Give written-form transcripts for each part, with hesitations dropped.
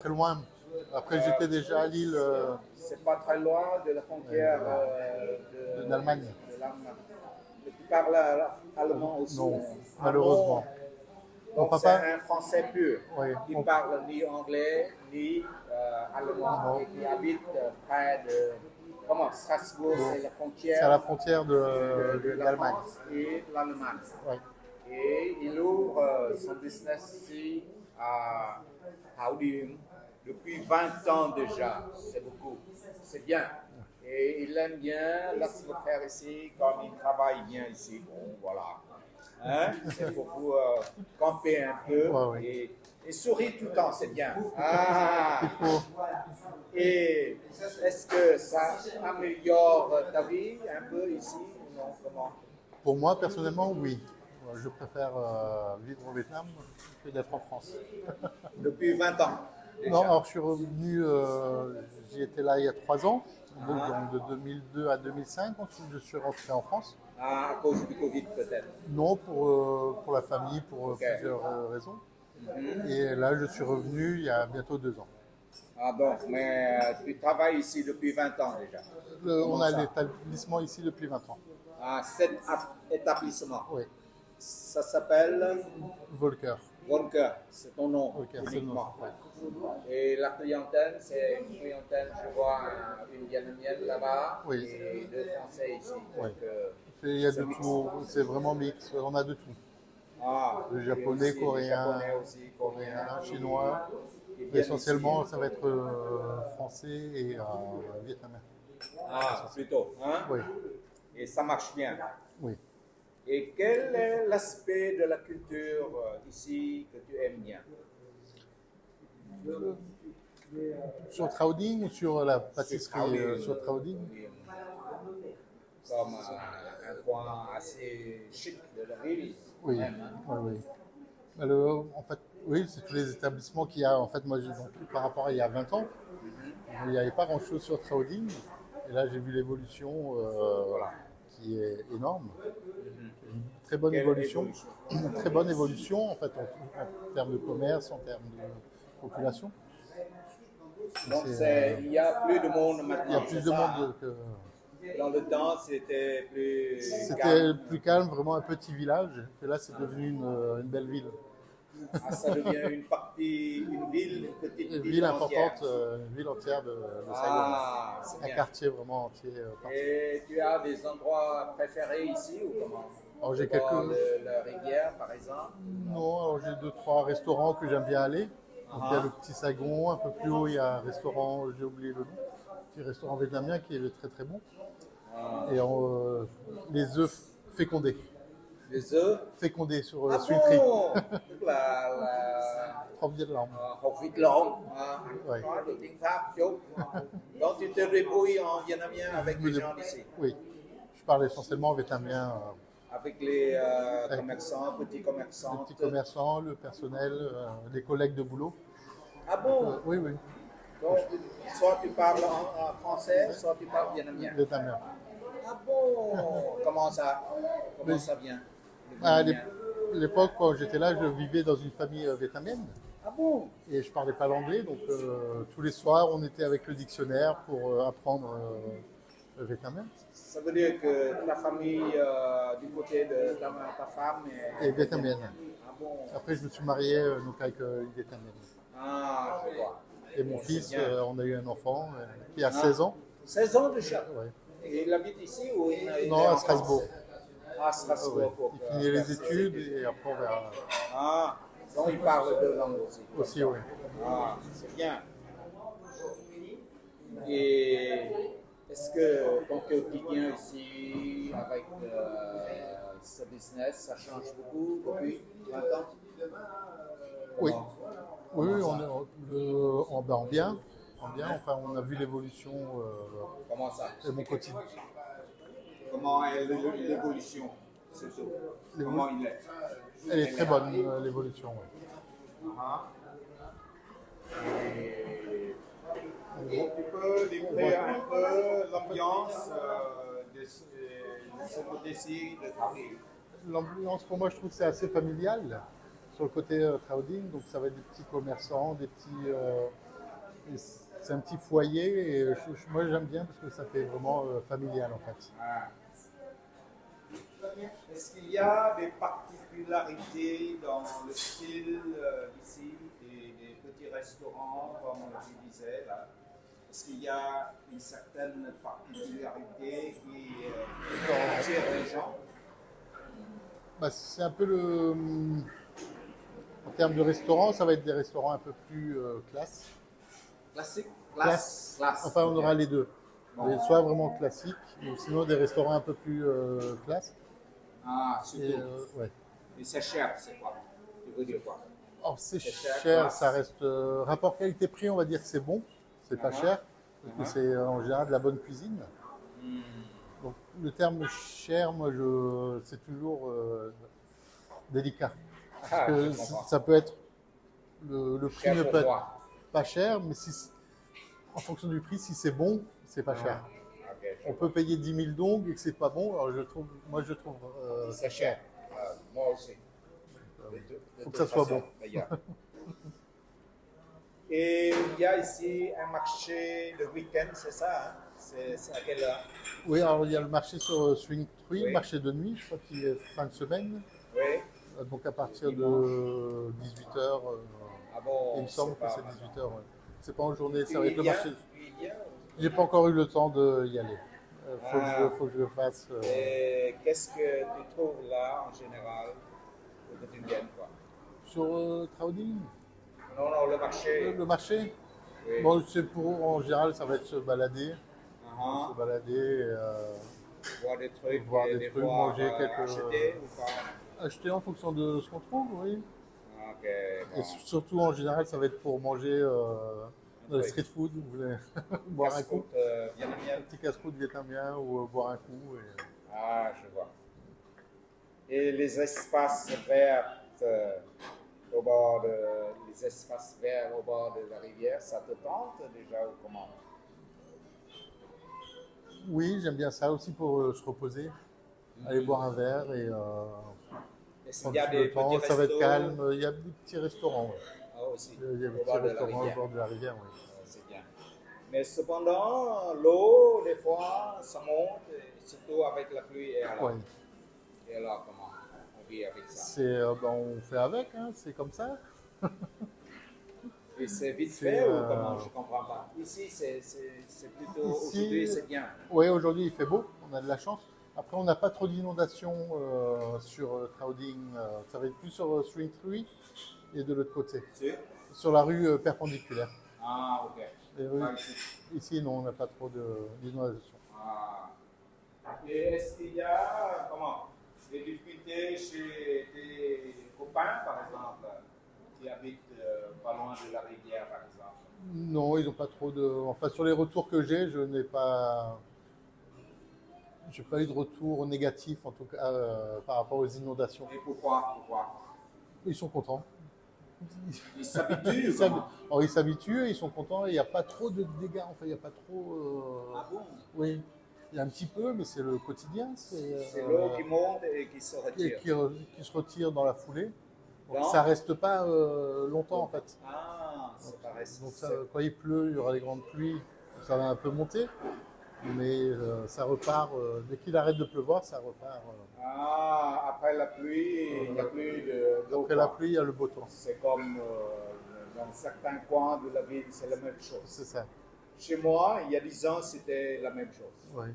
Très loin. Après, j'étais déjà à Lille C'est pas très loin de la frontière d'Allemagne. de l'Allemagne. Et tu parles allemand aussi. Non, Ah non. malheureusement. Mon Donc c'est papa, un français pur. oui, Qui parle ni anglais ni allemand non, et qui habite près de comment Strasbourg, bon, c'est la c'est à la frontière frontière de la d'Allemagne. France et l'Allemagne. Oui. Et il ouvre son business ici à Odin depuis 20 ans déjà. C'est beaucoup. C'est bien. Et il aime bien l'atmosphère ici, comme il travaille bien ici. Bon, voilà. Hein? C'est pour vous camper un peu Ouais, ouais. et sourire tout le temps, c'est bien. Ah! Il faut, Et est-ce que ça améliore ta vie un peu ici ou non? Comment? pour moi, personnellement, oui. Je préfère vivre au Vietnam que d'être en France. Depuis 20 ans Non, déjà. alors je suis revenu, j'y étais là il y a 3 ans, Ah, donc de 2002 à 2005. Ensuite, je suis rentré en France. à cause du Covid peut-être. Non, pour la famille, pour Ok. plusieurs raisons. Mhm. Et là, je suis revenu il y a bientôt 2 ans. Ah bon, mais tu travailles ici depuis 20 ans déjà. On Comment a ça? l'établissement ici depuis 20 ans. À cet établissement. Oui, Ça s'appelle Volker. Volker, c'est ton nom Volker, c'est le nom. uniquement. Ouais. Et la clientèle, c'est une clientèle, je vois une vietnamienne là-bas Oui. et deux Français ici. Oui. Donc, Il y a c'est de mixte. tout, c'est vraiment mix, on a de tout. Ah, Le et japonais, aussi les coréen, japonais aussi, coréens, chinois. qui viennent Essentiellement, ici. ça va être français et vietnamien. Ah, plutôt, hein? Oui, Et ça marche bien. oui. Et quel est l'aspect de la culture ici que tu aimes bien? Sur Trauding ou sur la Sur pâtisserie Shaolin, sur Trauding? comme un coin assez chic de la ville, quand Oui, même, hein? oui, oui. En fait, oui, c'est tous les établissements qu'il y a. En fait, moi, donc, par rapport à il y a 20 ans, il n'y avait pas grand-chose sur Trauding. Et là, j'ai vu l'évolution Voilà. qui est énorme. Mhm. Une très bonne Quelle évolution. évolution? Une très bonne évolution, en fait, en termes de commerce, en termes de population. Donc, C'est, euh, il y a plus de monde il y a maintenant, c'est plus de ça, monde hein? que. Dans le temps, c'était plus C'était calme. plus calme, vraiment un petit village. Et là, c'est devenu une belle ville. Ah, ça devient une partie, une ville, une petite Une ville ville entière. importante, une ville entière de Saigon. Ah, c'est Un bien. quartier vraiment entier. Et tu as des endroits préférés ici ou comment? Alors Au j'ai bord quelques. de la rivière, par exemple? Non, alors j'ai 2, 3 restaurants que j'aime bien aller. Donc il y a le Ah, Petit Saigon, un peu plus haut il y a un restaurant, j'ai oublié le nom, petit restaurant vietnamien qui est très très bon. ah. Et les œufs fécondés, Les œufs? fécondés sur Ah Sweet Tree, bon? Tức là Trop Viet Nam. hột vịt lộn. À, Ouais. nói được tiếng Pháp chút. Donc tu te débrouilles en vietnamien Je avec me les dé- gens d'ici, Oui, je parle essentiellement vietnamien. avec les Avec commerçants, petits les petits commerçantes. commerçants, le personnel, les collègues de boulot. Ah bon? Oui, oui, Donc, soit tu parles en français, soit tu parles vietnamien. vietnamien. Ah bon? Comment ça? Comment Mais ça vient? Le à vietnamien. l'époque, quand j'étais là, je vivais dans une famille vietnamienne Ah bon? et je parlais pas l'anglais, donc tous les soirs, on était avec le dictionnaire pour apprendre le vietnamien Ça veut dire que ta famille, du côté de ta femme, et est vietnamienne. vietnamienne. Ah bon? Après, je me suis marié donc avec une vietnamienne. Ah, je vois. Et mon Bon, c'est fils, bien. on a eu un enfant qui a Ah, 16 ans. 16 ans déjà. Ouais. Et il habite ici ou il est Non, à en France? Strasbourg. À Strasbourg. Ouais. Pour, Il finit faire les ses études et après on verra. Ah, donc il parle deux langues aussi. Aussi, oui. Ah, c'est bien. Et est-ce que ton quotidien ici, avec ce business, ça change beaucoup depuis 20 ans? Oui, Comment? oui, Comment oui, ça? en bien. En bien, enfin, on a vu l'évolution Comment ça? de mon quotidien. Comment est l'évolution? Surtout. Comment il est? Elle est très bonne, l'évolution. Ouais. Ah. Et tu peux décrire un peu l'ambiance de ce côté-ci de Paris. L'ambiance, pour moi, je trouve que c'est assez familial sur le côté crowding. Donc, ça va être des petits commerçants, des petits C'est un petit foyer et moi j'aime bien parce que ça fait vraiment familial en fait. Ah. Est-ce qu'il y a des particularités dans le style ici, des petits restaurants, comme tu disais là? Est-ce qu'il y a une certaine particularité qui attire les gens? Bah, c'est un peu en termes de restaurants, ça va être des restaurants un peu plus classe. Classique? Classe. Enfin, on Ok. aura les deux. Bon. Soit vraiment classique, ou sinon des restaurants un peu plus classe. Ah, surtout. Et, ouais. Et c'est cher, c'est quoi? Tu veux dire quoi? Or, c'est cher, cher, classe. ça reste. Rapport qualité-prix, on va dire que c'est bon, c'est pas cher, parce que c'est en général de la bonne cuisine. Donc, le terme cher, moi, c'est toujours délicat. Parce Ah, que je comprends. ça peut être. Le prix Cher ne pour peut être moi. pas cher, mais en fonction du prix, si c'est bon, c'est pas cher. Ok, On peut payer 10 000 dong et que c'est pas bon, alors moi je trouve c'est cher. Moi aussi. Il faut que ça soit bon. D'ailleurs. Et il y a ici un marché le week-end, c'est ça, hein? C'est à quelle heure? Oui, alors il y a le marché sur Swing Tree, Oui. marché de nuit, je crois qu'il est fin de semaine, Oui. donc à partir Le de 18h. Ah bon, Il me semble que c'est 18h. Ouais. C'est pas en journée, ça va être le marché. Il vient. J'ai pas encore eu le temps d'y aller. Faut que je le fasse. Et qu'est-ce que tu trouves là en général pour que tu viennes, quoi? Sur Trauding, Non, non, le marché. le marché, Oui. bon, en général, ça va être se balader. Uh-huh. Se balader, Voir des trucs, voir et des des trucs, fois manger quelques. acheter ou pas? Acheter en fonction de ce qu'on trouve, oui. Ok, Et bon. surtout, en général, ça va être pour manger dans le Oui. street food, vous voulez boire un coup. Casse-croûte vietnamien. Un petit casse-croûte vietnamien ou boire un coup. Ah, je vois. Et les espaces verts au bord de, les espaces verts au bord de la rivière, ça te tente déjà ou comment? Oui, j'aime bien ça aussi pour se reposer. Aller boire un verre et Est-ce qu'il prendre y a tout des le temps. petits Ça va être restos? calme. Il y a des petits restaurants. Ouais. Ah, aussi, Il y a des au petits bord de la restaurants au rivière. bord de la rivière. Oui. C'est bien. Mais cependant, l'eau, des fois, ça monte, et surtout avec la pluie. Et alors, Ouais. et alors comment on vit avec ça? On fait avec, hein, c'est comme ça. Et c'est vite C'est, fait ou comment? Je ne comprends pas. Ici, c'est plutôt. Ici, Aujourd'hui, c'est bien. Oui, aujourd'hui il fait beau, on a de la chance. Après, on n'a pas trop d'inondations sur Trauding. Ça va être plus sur Swing Tree et de l'autre côté, C'est? sur la rue perpendiculaire. Ah, ok. Et Ah, ici. ici, non, on n'a pas trop d'inondations. Ah. Et est-ce qu'il y a comment, des difficultés chez tes copains, par exemple, qui habitent pas loin de la rivière, par exemple? Non, ils n'ont pas trop de. Enfin, sur les retours que j'ai, je n'ai pas. J'ai pas eu de retour négatif, en tout cas, par rapport aux inondations. Et pourquoi? Ils sont contents. Ils s'habituent ou s'hab- comment? Alors, ils s'habituent, ils sont contents, et il n'y a pas trop de dégâts. Enfin, il n'y a pas trop. Ah bon? Oui, il y a un petit peu, mais c'est le quotidien. C'est l'eau qui monte et qui se et retire. qui se retire dans la foulée. Donc, Non? ça reste pas longtemps, en fait. Ah, c'est pareil. Donc, quand il pleut, il y aura des grandes pluies, ça va un peu monter. Mais ça repart, dès qu'il arrête de pleuvoir, ça repart. Ah, après la pluie, il n'y a plus d'eau. Après la pluie, il y a le beau temps. C'est comme dans certains coins de la ville, c'est la même chose. C'est ça. Chez moi, il y a 10 ans, c'était la même chose. Oui.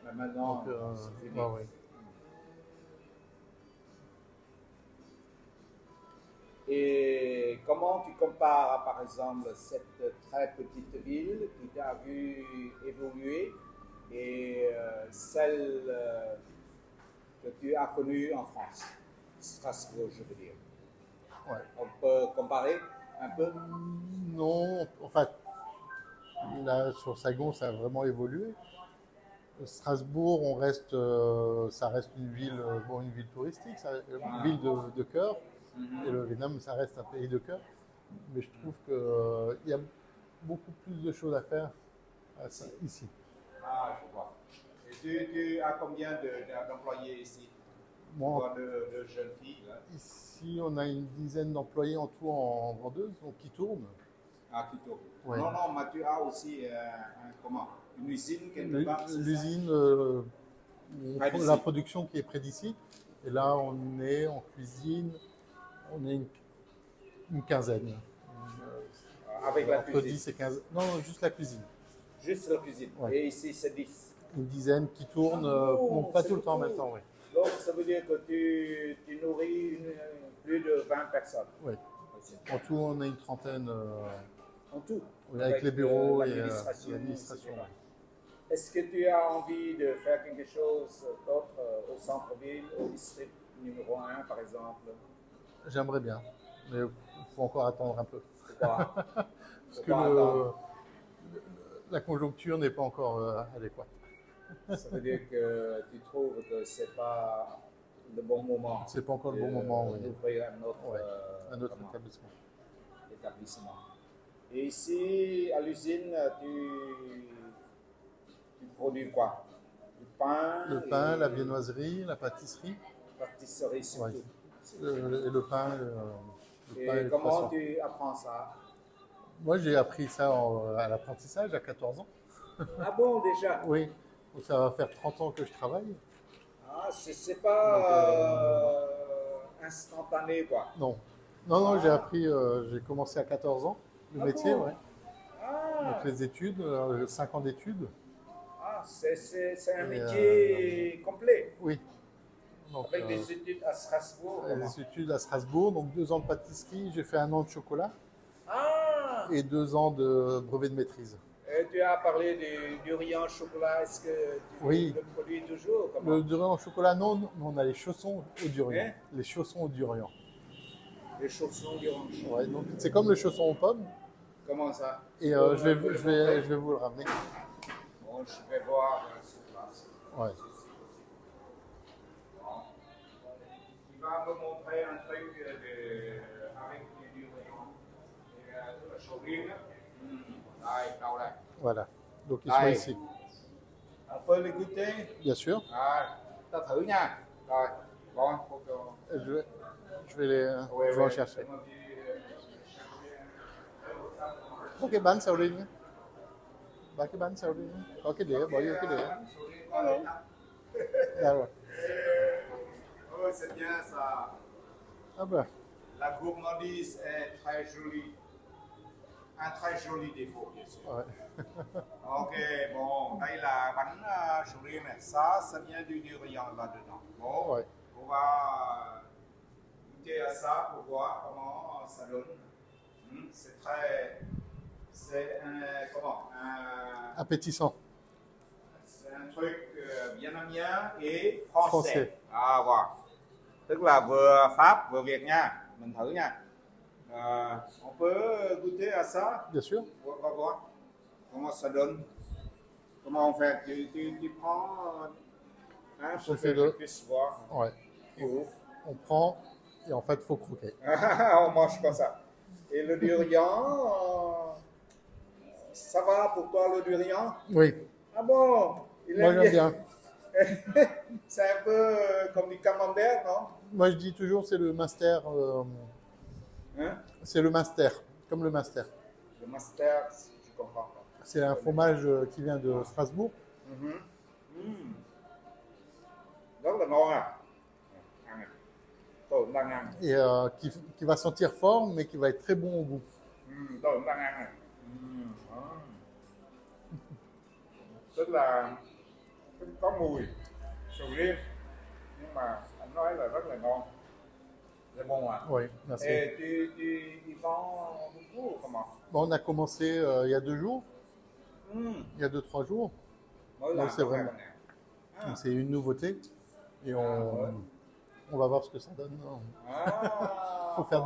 Mais maintenant, Donc, c'est fini. bah, ouais. Et comment tu compares, par exemple, cette très petite ville qui t'a vu évoluer et celle que tu as connue en France, Strasbourg, je veux dire? Ouais. On peut comparer un peu? Non, enfin, là, sur Sagon, ça a vraiment évolué. Strasbourg, ça reste une ville, une ville touristique, une ville de cœur. Et le Vietnam, ça reste un pays de cœur. Mais je trouve qu'il y a beaucoup plus de choses à faire ici. Ah, je vois. Et tu as combien d'employés ici? Moi, De jeunes filles là? ici, on a une dizaine d'employés en tout en vendeuse, donc qui tournent. À Quito. Ouais. Non, non, mais tu as aussi une usine quelque part. L'usine, Près d'ici. la production qui est près d'ici. Et là, on est en cuisine, on est une quinzaine. Avec la Entre cuisine. 10 et 15. Non, juste la cuisine. Juste la cuisine. Ouais. Et ici, c'est 10. Une dizaine qui tournent, bon, pas tout le temps en même temps. Oui. Donc, ça veut dire que tu nourris plus de 20 personnes. Ouais. En tout, on a une trentaine En tout. avec les bureaux et l'administration. l'administration. etc. Est-ce que tu as envie de faire quelque chose d'autre au centre-ville, au district numéro 1, par exemple? J'aimerais bien, mais il faut encore attendre un peu. Pourquoi? Parce que la conjoncture n'est pas encore adéquate. Ça veut dire que tu trouves que ce n'est pas le bon moment. C'est pas encore le bon moment, oui. D'ouvrir un autre, Un autre établissement. établissement. Et ici, à l'usine, tu produis quoi? Du pain? Le pain, la viennoiserie, la pâtisserie. Pâtisserie surtout. Ouais. Et le pain. Et le comment poisson. tu apprends ça? Moi, j'ai appris ça à l'apprentissage à 14 ans. Ah bon, déjà? Oui, donc ça va faire 30 ans que je travaille. Ah, c'est pas instantané, quoi. Non, non, j'ai appris, j'ai commencé à 14 ans, le métier, bon? ouais. Ah, Donc les études, 5 ans d'études. c'est un Et, métier complet. Oui. Donc, Avec des études à Strasbourg. des études à Strasbourg, donc 2 ans de pâtisserie, j'ai fait 1 an de chocolat Ah! et 2 ans de brevet de maîtrise. Et tu as parlé du riz en chocolat. Est-ce que tu Oui. le produis toujours? Comment? Le durian au chocolat, non, on a les chaussons au durian. Hein? Les chaussons au durian. Les chaussons d'orange. Ouais, donc c'est comme le chausson aux pommes. Comment ça? Et je vais vous le ramener. Bon, je vais voir sur place. Ouais. Il va me montrer un truc avec du durian. Et de la chorine. Là. Voilà. Donc ils Ah, sont et- ici. On peut les goûter? Bien sûr. Ta thử nha. Rồi, bon, faut que... Je vais en chercher. Có cái bánh sao riêng á. Ba cái bánh sao riêng á. Có cái đĩa, bỏ vô cái đĩa. Dạ rồi. Oh, c'est bien ça. Ah ben, La gourmandise est très jolie. Un très joli défaut, bien sûr. ouais. Ok, bon, đây là bánh sầu riêng này. Ça vient du durian là-dedans. Bon, Ouais. on va goûter à ça pour voir comment ça donne. C'est très... C'est un... Comment Appétissant. C'est un truc vietnamien et français. Français. À voir. Tức là vừa Pháp vừa Việt nha. Mình thử nha. On peut goûter à ça. Bien sûr. On va voir comment ça donne. Comment on fait? Tu prends pour fais que je le- puisse voir. Ouais. Tu ouvres. On prend et en fait, il faut croquer. On mange pas ça. Et le durian, ça va pour toi le durian? Oui. Ah bon? Il Moi, aime j'aime bien. C'est un peu comme du camembert, non? Moi, je dis toujours, c'est le master. Hein? C'est le master, comme le master. Le master, je comprends pas. C'est un fromage qui vient de Strasbourg. Rất là ngon à. Ăn này. Tôi cũng đang ăn. Et qui va sentir fort, mais qui va être très bon au goût. Tôi cũng đang ăn này. Đó. Tức là có mùi sầu riêng nhưng mà anh nói là rất là ngon. C'est bon à. Oui, merci. Et tu vends beaucoup comment? Bon, on a commencé il y a 2 jours, Hmm. il y a 2-3 jours. Mới Non, làm c'est cái vraiment- này nè. Ah. Donc, c'est une nouveauté. Et ouais. on va voir ce que ça donne. Ah. Faut faire